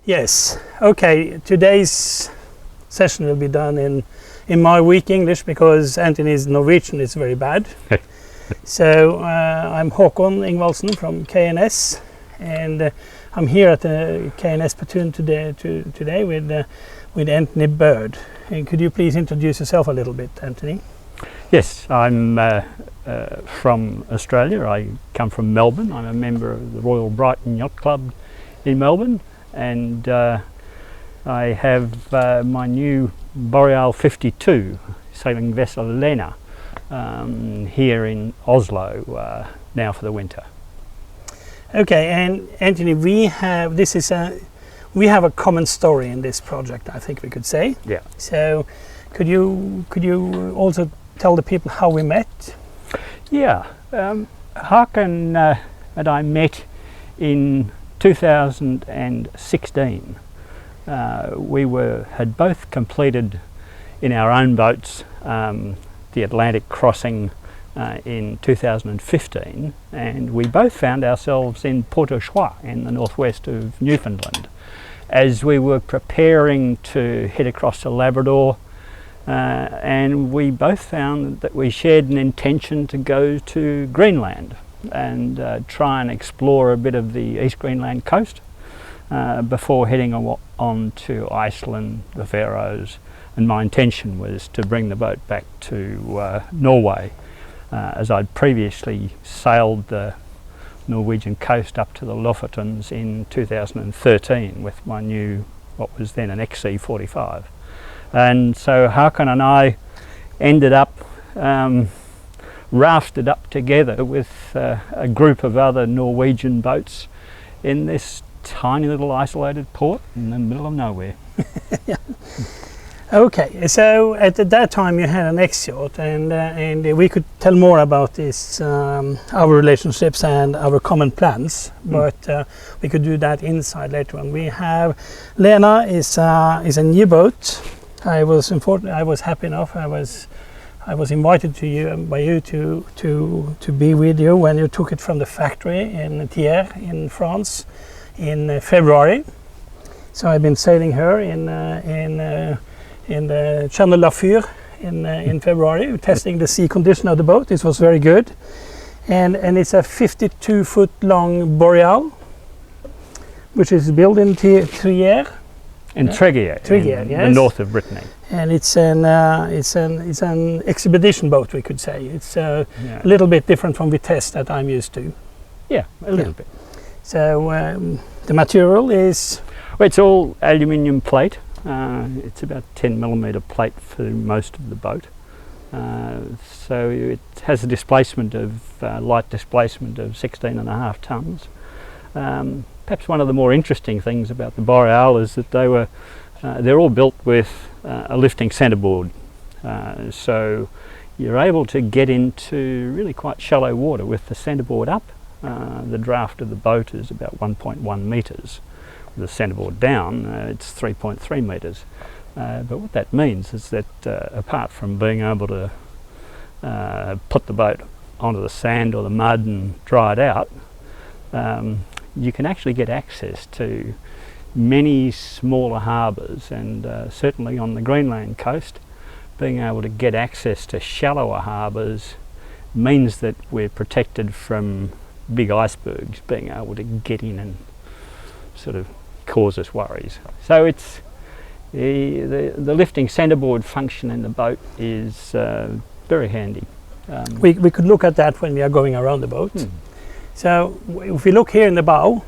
Yes. Okay. Today's session will be done in my weak English because Anthony's Norwegian is very bad. So I'm Håkon Ingvaldsen from KNS, and I'm here at the KNS platoon today with Anthony Bird. And could you please introduce yourself a little bit, Anthony? Yes, I'm from Australia. I come from Melbourne. I'm a member of the Royal Norwegian Yacht Club in Melbourne, and I have my new Boreal 52 sailing vessel Lena here in Oslo now for the winter. Okay, and Anthony, we have a common story in this project, I think we could say. Yeah. So could you also tell the people how we met? Yeah, Håkon and I met in 2016. We had both completed in our own boats the Atlantic crossing in 2015, and we both found ourselves in Port au Choix in the northwest of Newfoundland as we were preparing to head across to Labrador, and we both found that we shared an intention to go to Greenland and try and explore a bit of the East Greenland coast before heading on to Iceland, the Faroes, and my intention was to bring the boat back to Norway, as I'd previously sailed the Norwegian coast up to the Lofoten's in 2013 with my new, what was then an XC45. And so Håkon and I ended up rafted up together with a group of other Norwegian boats in this tiny little isolated port in the middle of nowhere. Yeah. Okay, so at that time you had an X-yacht, and we could tell more about this, our relationships and our common plans, but we could do that inside later on. We have Lena is a new boat. I was happy enough. I was invited by you to be with you when you took it from the factory in Thiers in France in February. So I've been sailing her in the Channel La Fure in February, testing the sea condition of the boat. This was very good, and it's a 52-foot long Boreal, which is built in Thiers. In Tregear, yes. The north of Brittany. And it's an expedition boat, we could say. It's a little bit different from Vitesse that I'm used to. Yeah, a little bit. So the material is? Well, it's all aluminium plate. It's about 10mm plate for most of the boat. So it has a displacement of light displacement of 16.5 tonnes. Perhaps one of the more interesting things about the Boreal is that they're all built with a lifting centreboard. So you're able to get into really quite shallow water with the centreboard up. The draft of the boat is about 1.1 metres. With the centreboard down, it's 3.3 metres. But what that means is that apart from being able to put the boat onto the sand or the mud and dry it out, you can actually get access to many smaller harbours, and certainly on the Greenland coast, being able to get access to shallower harbours means that we're protected from big icebergs being able to get in and sort of cause us worries. So it's the lifting centreboard function in the boat is very handy. We could look at that when we are going around the boat. So if we look here in the bow,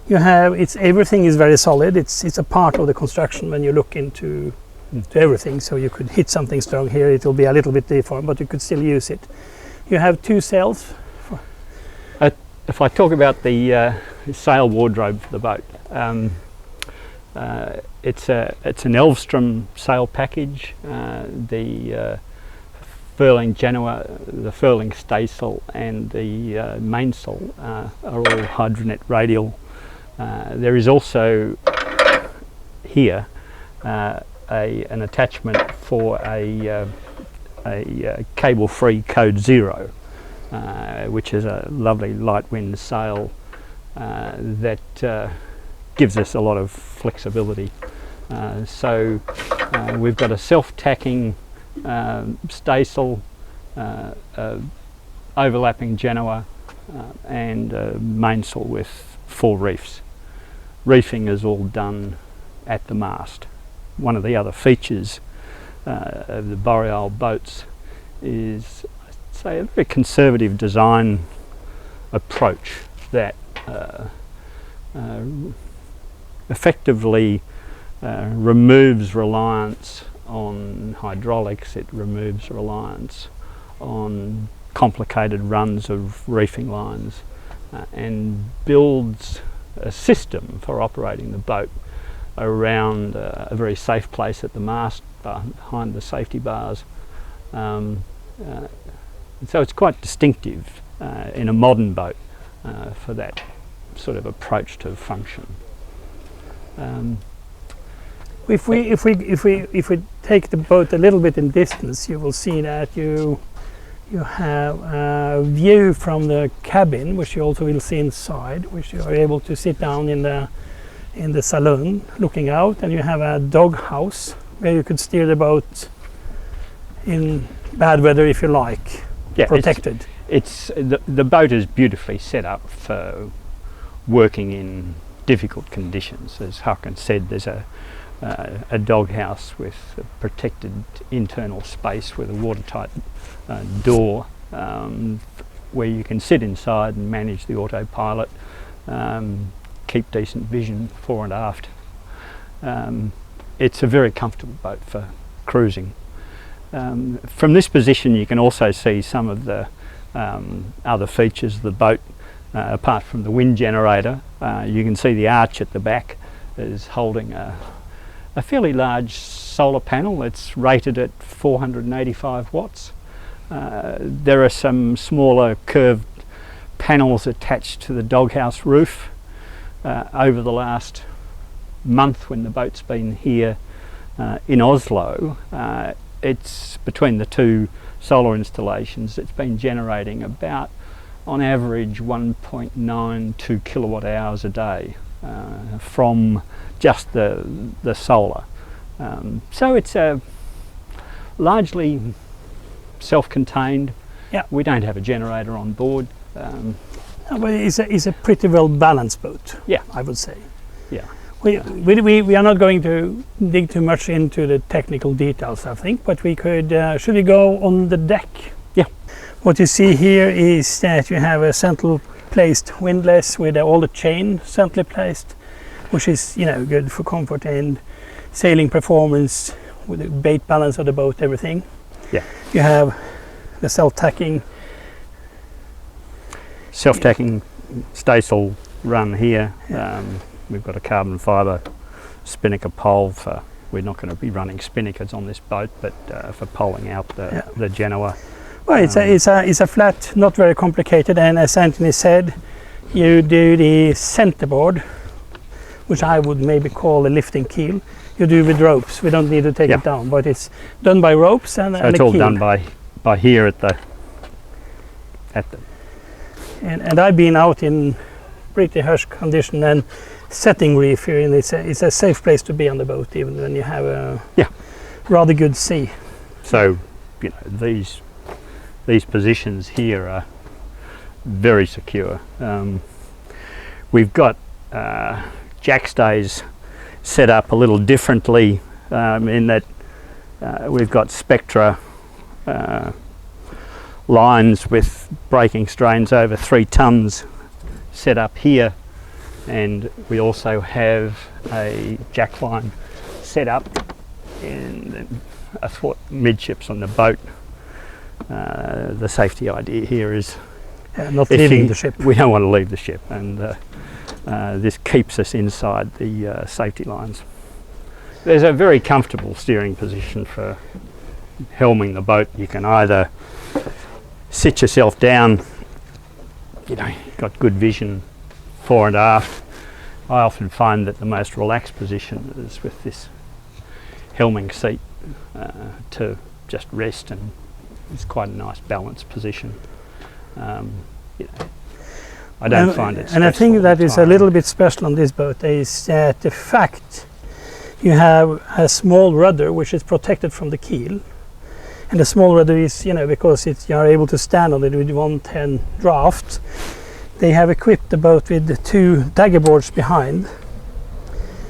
you have everything is very solid. It's a part of the construction when you look into to everything. So you could hit something strong here, it will be a little bit deformed, but you could still use it. You have two sails. If I talk about the sail wardrobe for the boat, it's an Elvstrom sail package. The furling Genoa, the furling staysail, and the mainsail are all hydronet radial. There is also here an attachment for a cable-free Code 0, which is a lovely light wind sail that gives us a lot of flexibility. So we've got a self-tacking staysail, overlapping genoa, and a mainsail with 4 reefs. Reefing is all done at the mast. One of the other features of the Boreal boats is, I'd say, a very conservative design approach that effectively removes reliance on hydraulics. It removes reliance on complicated runs of reefing lines, and builds a system for operating the boat around a very safe place at the mast, behind the safety bars. So it's quite distinctive in a modern boat for that sort of approach to function. If we take the boat a little bit in distance, you will see that you have a view from the cabin, which you also will see inside, which you are able to sit down in the saloon looking out, and you have a dog house where you could steer the boat in bad weather if you like, protected. It's the boat is beautifully set up for working in difficult conditions. As Håkan said, there's a doghouse with a protected internal space with a watertight door, where you can sit inside and manage the autopilot, keep decent vision fore and aft. It's a very comfortable boat for cruising. From this position you can also see some of the other features of the boat. Apart from the wind generator, you can see the arch at the back is holding a fairly large solar panel. It's rated at 485 watts. There are some smaller curved panels attached to the doghouse roof. Over the last month when the boat's been here in Oslo, it's between the 2 solar installations, it's been generating about, on average, 1.92 kilowatt hours a day from just the solar. So it's largely self-contained. Yeah. We don't have a generator on board. But it's a pretty well balanced boat. Yeah, I would say. yeah. We are not going to dig too much into the technical details, I think, but we could. Should we go on the deck? Yeah. What you see here is that you have a central placed windlass with all the chain centrally placed, which is good for comfort and sailing performance with the bait balance of the boat, everything. Yeah. You have the self-tacking staysail run here. We've got a carbon fibre spinnaker pole for. We're not going to be running spinnakers on this boat, but for poling out the genoa. Well, it's a flat, not very complicated, and as Anthony said, you do the centerboard, which I would maybe call a lifting keel. You do with ropes. We don't need to take it down, but it's done by ropes and so it's all done by here at the. And I've been out in pretty harsh condition and setting reef here, and it's a safe place to be on the boat, even when you have a rather good sea. So these positions here are very secure. We've got jackstays set up a little differently, in that we've got Spectra lines with braking strains over 3 tons set up here, and we also have a jack line set up in athwart midships on the boat. The safety idea here is not leaving the ship. We don't want to leave the ship, and this keeps us inside the safety lines. There's a very comfortable steering position for helming the boat. You can either sit yourself down, got good vision fore and aft. I often find that the most relaxed position is with this helming seat to just rest, and it's quite a nice balanced position. I don't find it. And I think that is a tiring. little bit special on this boat is that the fact you have a small rudder which is protected from the keel, and the small rudder is, you know, because you are able to stand on it with 110 draft. They have equipped the boat with the 2 dagger boards behind.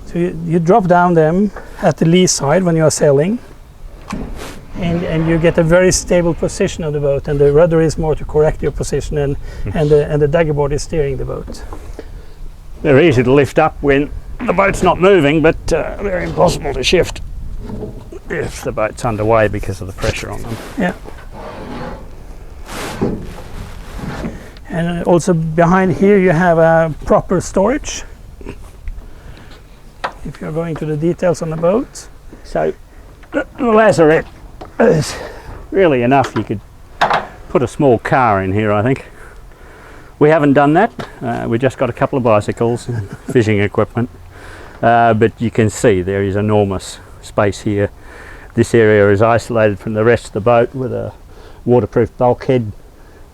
So you drop down them at the lee side when you are sailing, and you get a very stable position of the boat, and the rudder is more to correct your position, and the dagger board is steering the boat. They're easy to lift up when the boat's not moving, but they're impossible to shift if the boat's underway because of the pressure on them. Yeah. And also behind here you have a proper storage. If you're going to the details on the boat. So the lazarette is really enough. You could put a small car in here, I think. We haven't done that. We just got a couple of bicycles and fishing equipment. But you can see there is enormous space here. This area is isolated from the rest of the boat with a waterproof bulkhead,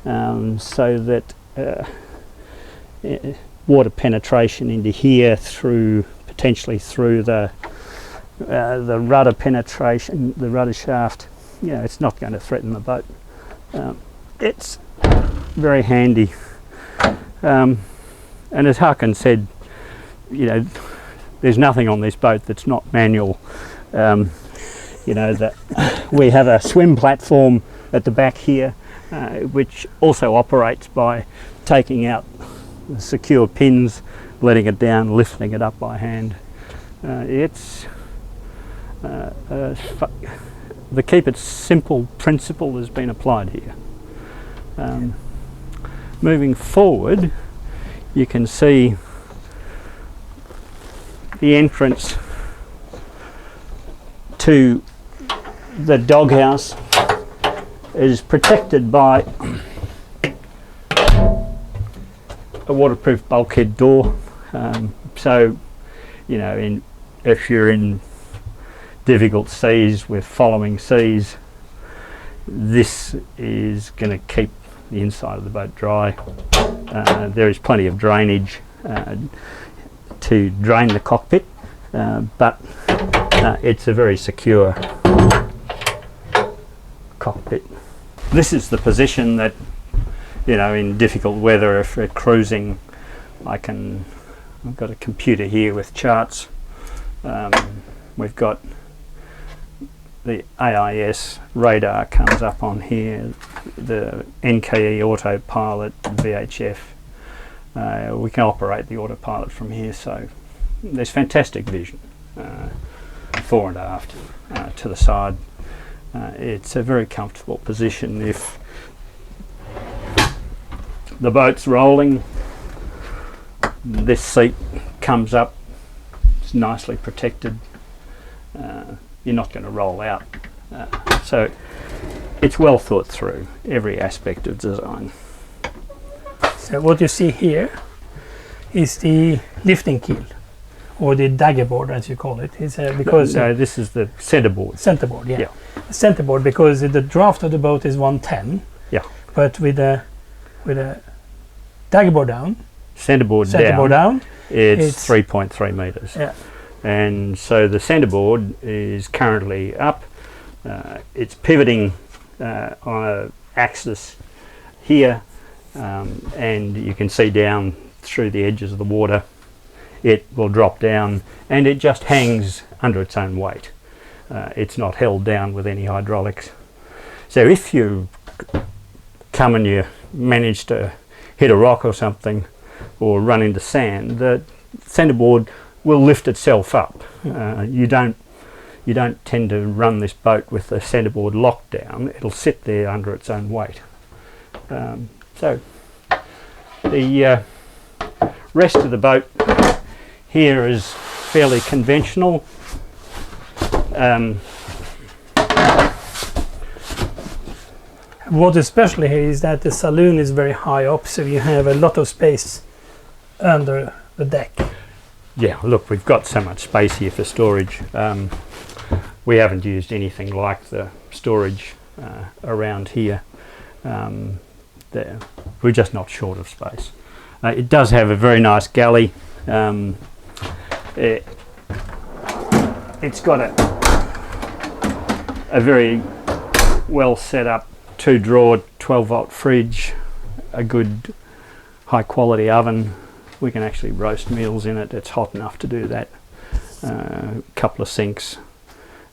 so that water penetration into here potentially through the rudder penetration, the rudder shaft, it's not going to threaten the boat. It's very handy. And as Hakan said, there's nothing on this boat that's not manual. That we have a swim platform at the back here, which also operates by taking out the secure pins, letting it down, lifting it up by hand. The keep it simple principle has been applied here. Moving forward, you can see the entrance to the doghouse is protected by a waterproof bulkhead door. So, if you're in difficult seas with following seas, this is going to keep the inside of the boat dry. There is plenty of drainage to drain the cockpit, but it's a very secure cockpit. This is the position that, in difficult weather, if we're cruising, I've got a computer here with charts. We've got the AIS radar comes up on here, the NKE autopilot, VHF. We can operate the autopilot from here, so there's fantastic vision, fore and aft, to the side. It's a very comfortable position. If the boat's rolling, this seat comes up, it's nicely protected. You're not going to roll out. So it's well thought through, every aspect of design. So what you see here is the lifting keel, or the dagger board as you call it. It's because no, this is the centerboard. Centerboard, yeah. Centerboard, because the draft of the boat is 110. Yeah. But with a dagger board down, centerboard down, it's 3.3 meters. Yeah. And so the centerboard is currently up. It's pivoting on an axis here, and you can see down through the edges of the water. It will drop down, and it just hangs under its own weight. It's not held down with any hydraulics. So if you come and you manage to hit a rock or something, or run into sand, the centerboard will lift itself up. You don't tend to run this boat with the centerboard locked down. It'll sit there under its own weight. So the rest of the boat here is fairly conventional. What is special here is that the saloon is very high up, so you have a lot of space under the deck. Yeah, look, we've got so much space here for storage. We haven't used anything like the storage around here. We're just not short of space. It does have a very nice galley. It's got a very well set up 2-drawer 12-volt fridge, a good high quality oven. We can actually roast meals in it. It's hot enough to do that. A couple of sinks.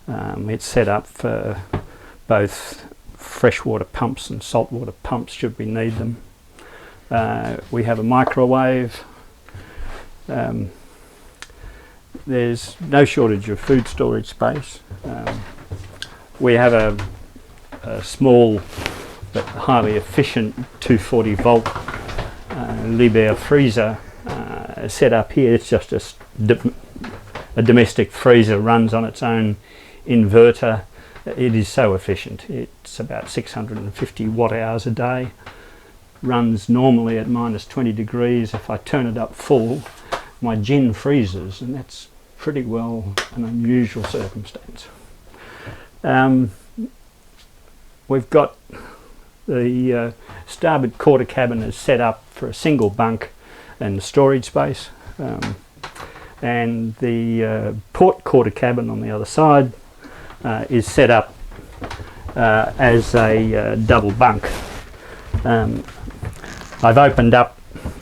It's set up for both freshwater pumps and saltwater pumps should we need them. We have a microwave. There's no shortage of food storage space. We have a small but highly efficient 240 volt Liebherr freezer set up here. It's just a domestic freezer, runs on its own inverter. It is so efficient. It's about 650 watt hours a day. Runs normally at -20 degrees. If I turn it up full, my gin freezes, and that's pretty well an unusual circumstance. We've got the starboard quarter cabin is set up for a single bunk and storage space, and the port quarter cabin on the other side is set up as a double bunk. I've opened up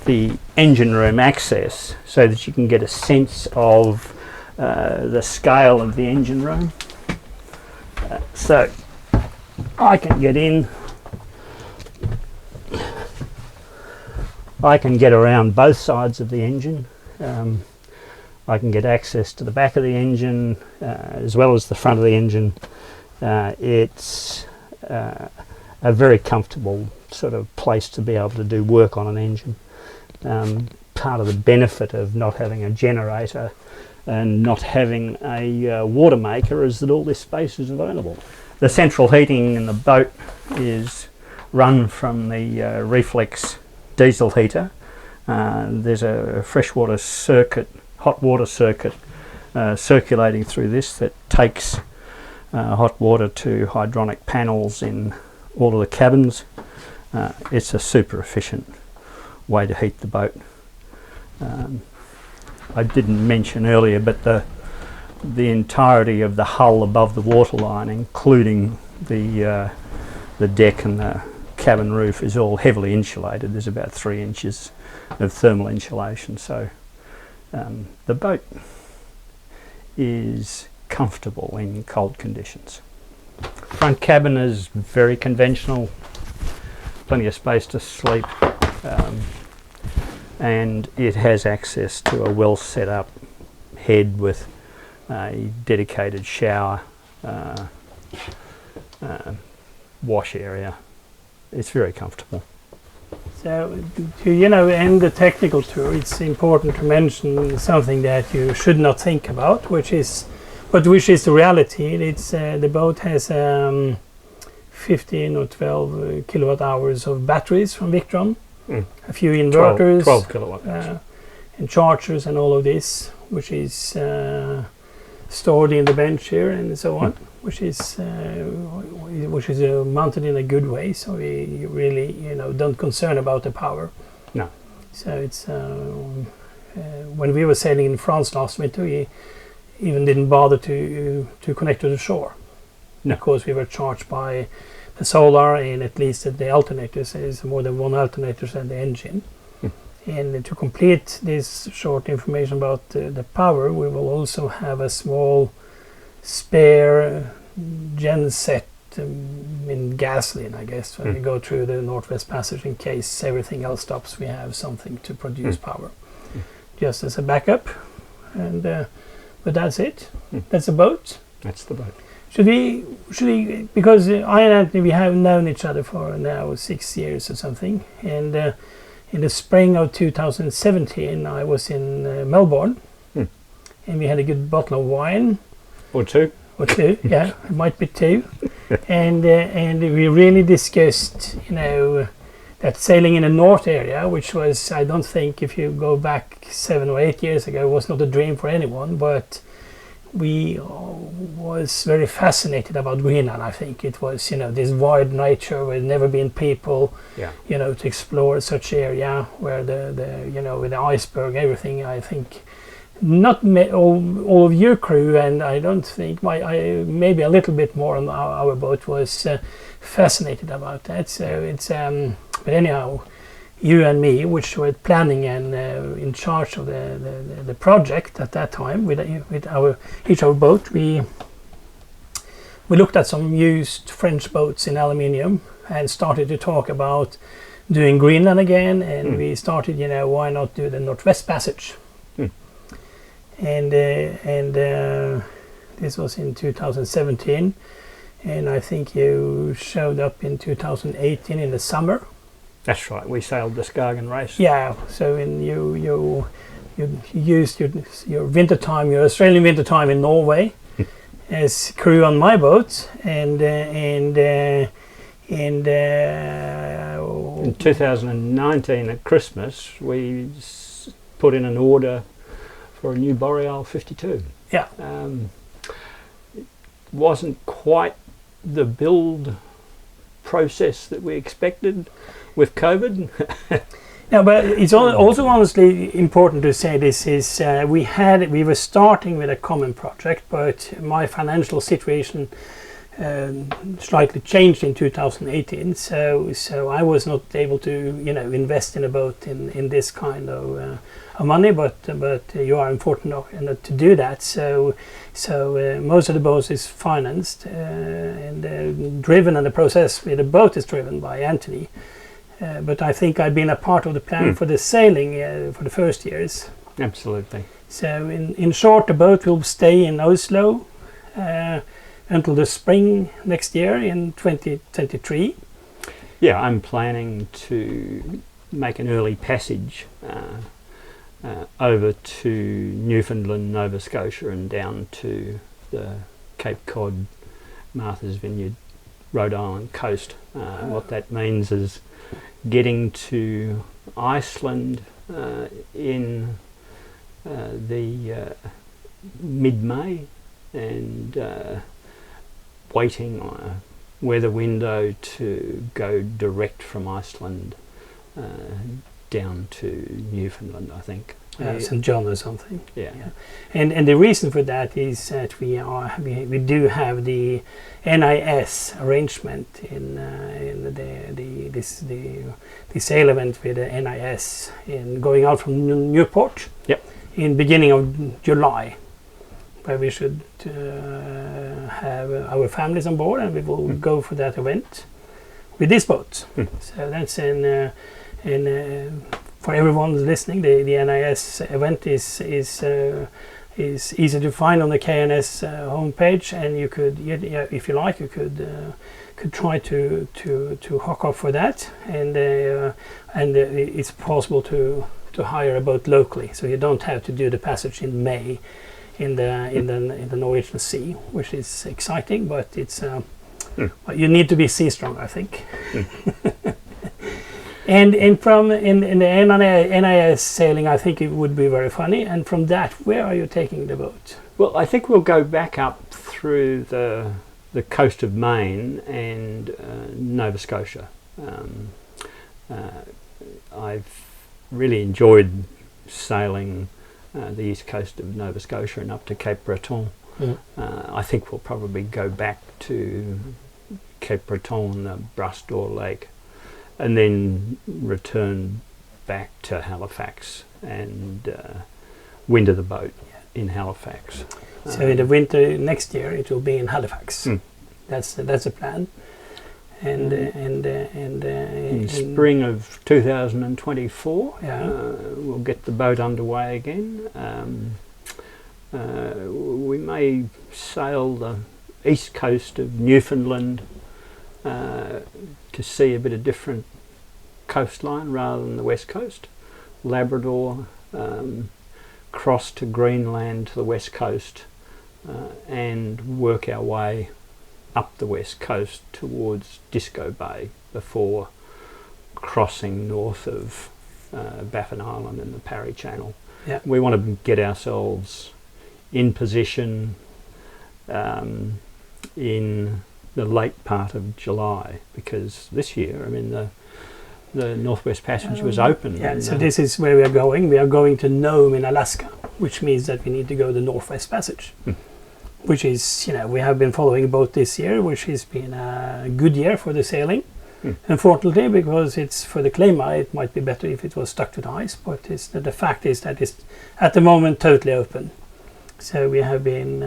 the engine room access so that you can get a sense of the scale of the engine room. So I can get in, I can get around both sides of the engine. I can get access to the back of the engine as well as the front of the engine. It's a very comfortable sort of place to be able to do work on an engine. Part of the benefit of not having a generator and not having a water maker is that all this space is available. The central heating in the boat is run from the reflex diesel heater. There's a freshwater circuit, hot water circuit circulating through this that takes hot water to hydronic panels in all of the cabins. It's a super efficient way to heat the boat. I didn't mention earlier, but the entirety of the hull above the waterline, including the deck and the cabin roof, is all heavily insulated. There's about 3 inches of thermal insulation, so the boat is comfortable in cold conditions. Front cabin is very conventional, plenty of space to sleep, and it has access to a well set up head with a dedicated shower, wash area. It's very comfortable. So, to end the technical tour, it's important to mention something that you should not think about, which is the reality. It's the boat has 15 or 12 kilowatt hours of batteries from Victron, a few inverters, 12 kilowatt and chargers and all of this, which is stored in the bench here and so on, which is mounted in a good way, so we really don't concern about the power. No. So it's when we were sailing in France last winter, we even didn't bother to connect to the shore. No. Because we were charged by the solar, and at least the alternators is more than one alternator than the engine. And to complete this short information about the power, we will also have a small spare genset in gasoline, I guess, when we go through the Northwest Passage. In case everything else stops, we have something to produce power, just as a backup. And but that's it. That's the boat. That's the boat. Should we, because I and Anthony, we have known each other for now 6 years or something, and in the spring of 2017 I was in Melbourne, and we had a good bottle of wine. Or two, yeah, it might be 2. and we really discussed, that sailing in the North area, which was, I don't think, if you go back 7 or 8 years ago, was not a dream for anyone, but we was very fascinated about Greenland. I think it was, this wide nature where never been people, Yeah. to explore such area where with the iceberg, everything. I think not all of your crew, and I don't think maybe a little bit more on our boat was fascinated about that. So it's but anyhow, you and me, which were planning and in charge of the project at that time with each our boat, we looked at some used French boats in aluminium and started to talk about doing Greenland again, and we started, why not do the Northwest Passage? And this was in 2017, and I think you showed up in 2018 in the summer. That's right. We sailed the Skagen race. Yeah. So you used your winter time, your Australian winter time in Norway, as crew on my boat, and in 2019 at Christmas, we put in an order for a new Boreal 52. Yeah. It wasn't quite the build process that we expected with COVID. No, but it's also honestly important to say this is we were starting with a common project, but my financial situation slightly changed in 2018, so I was not able to invest in a boat in this kind of money, but you are important to do that. So most of the boats is financed and driven, and the process with the boat is driven by Anthony. But I think I've been a part of the plan for the sailing for the first years. Absolutely. So in short, the boat will stay in Oslo until the spring next year in 2023. Yeah, I'm planning to make an early passage over to Newfoundland, Nova Scotia, and down to the Cape Cod, Martha's Vineyard, Rhode Island coast. What that means is getting to Iceland in the mid-May, and waiting on a weather window to go direct from Iceland down to Newfoundland, I think. St. John or something. Yeah. And the reason for that is that we do have the NIS arrangement in the sail event with the NIS in going out from Newport. Yep. In beginning of July, where we should have our families on board, and we will go for that event with this boat. So that's for everyone listening. The NIS event is easy to find on the KNS homepage, and you could, if you like, you could try to hook up for that, and it's possible to hire a boat locally, so you don't have to do the passage in May in the Norwegian Sea, which is exciting, but it's you need to be sea strong, I think. And from in the NIS sailing, I think it would be very funny. And from that, where are you taking the boat? Well, I think we'll go back up through the coast of Maine and Nova Scotia. I've really enjoyed sailing the east coast of Nova Scotia and up to Cape Breton. I think we'll probably go back to Cape Breton, the Brastor Lake, and then return back to Halifax and winter the boat in Halifax. So in the winter next year, it will be in Halifax. That's the plan. And in spring of 2024, we'll get the boat underway again. We may sail the east coast of Newfoundland to see a bit of different coastline rather than the west coast. Labrador, cross to Greenland to the west coast, and work our way up the west coast towards Disco Bay before crossing north of Baffin Island and the Parry Channel. Yeah. We want to get ourselves in position in the late part of July, because this year, I mean, the Northwest Passage was open. Yeah, so this is where we are going. We are going to Nome in Alaska, which means that we need to go the Northwest Passage, which is, we have been following a boat this year, which has been a good year for the sailing. Unfortunately, because it's for the clima, it might be better if it was stuck to the ice, but the fact is that it's at the moment totally open. So we have been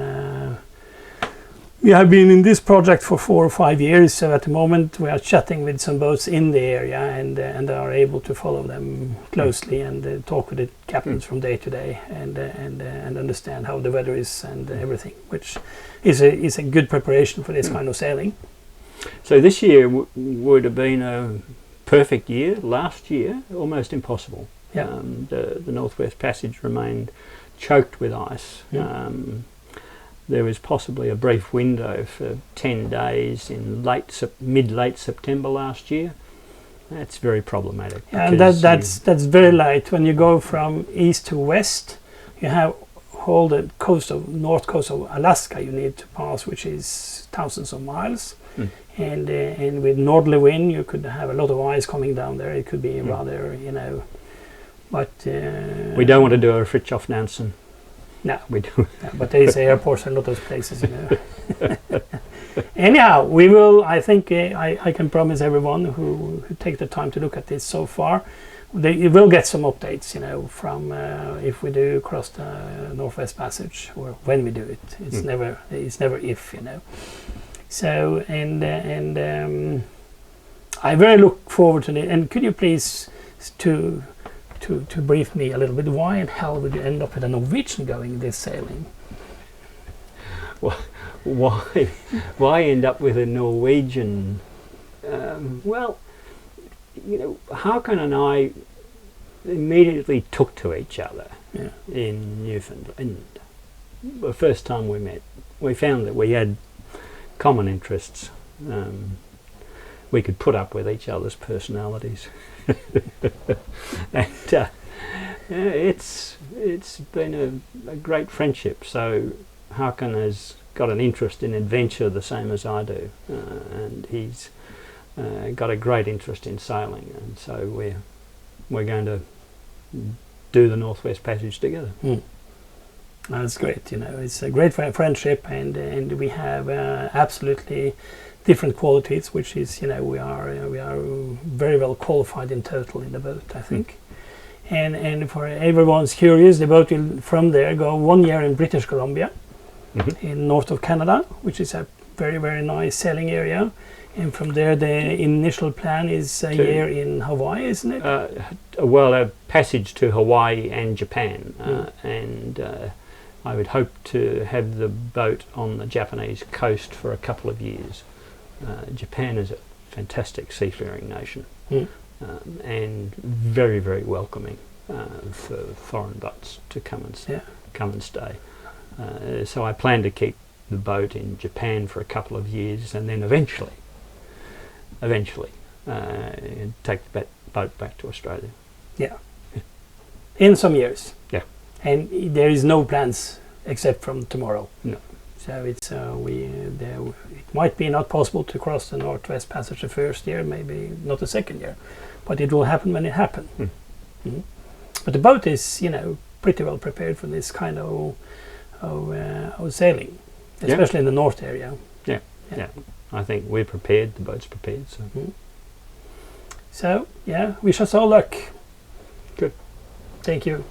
in this project for 4 or 5 years. So at the moment we are chatting with some boats in the area and are able to follow them closely and talk with the captains from day to day and understand how the weather is and everything, which is a good preparation for this kind of sailing. So this year would have been a perfect year. Last year, almost impossible. Yeah. The Northwest Passage remained choked with ice. There was possibly a brief window for 10 days in mid-late September last year. That's very problematic. And that's very light. When you go from east to west, you have all the north coast of Alaska you need to pass, which is thousands of miles. And with northerly wind, you could have a lot of ice coming down there. It could be rather, but we don't want to do a Fridtjof Nansen. No, we do. No, but there is airports in a lot of places. Anyhow, we will. I think I can promise everyone who take the time to look at this so far, they will get some updates. From if we do cross the Northwest Passage or when we do it. It's never if. So I very look forward to it. And could you please to brief me a little bit? Why in hell would you end up with a Norwegian going this sailing? Why end up with a Norwegian? Well, Håkon and I immediately took to each other in Newfoundland. The first time we met, we found that we had common interests. We could put up with each other's personalities. And it's been a great friendship. So Håkon has got an interest in adventure the same as I do, and he's got a great interest in sailing, and so we're going to do the Northwest Passage together. That's great. It's a great friendship, and we have absolutely different qualities, which is we are very well qualified in total in the boat, I think. And for everyone's curious, the boat will from there go 1 year in British Columbia, in north of Canada, which is a very, very nice sailing area. And from there, the initial plan is a year in Hawaii, isn't it? A passage to Hawaii and Japan, and I would hope to have the boat on the Japanese coast for a couple of years. Japan is a fantastic seafaring nation, and very, very welcoming for foreign boats to come and stay. So I plan to keep the boat in Japan for a couple of years, and then eventually take the boat back to Australia. Yeah. In some years. Yeah. And there is no plans except from tomorrow. No. So it's it might be not possible to cross the Northwest Passage the first year, maybe not the second year, but it will happen when it happens. But the boat is pretty well prepared for this kind of sailing, especially in the north area. Yeah. I think we're prepared. The boat's prepared. So wish us all luck. Good. Thank you.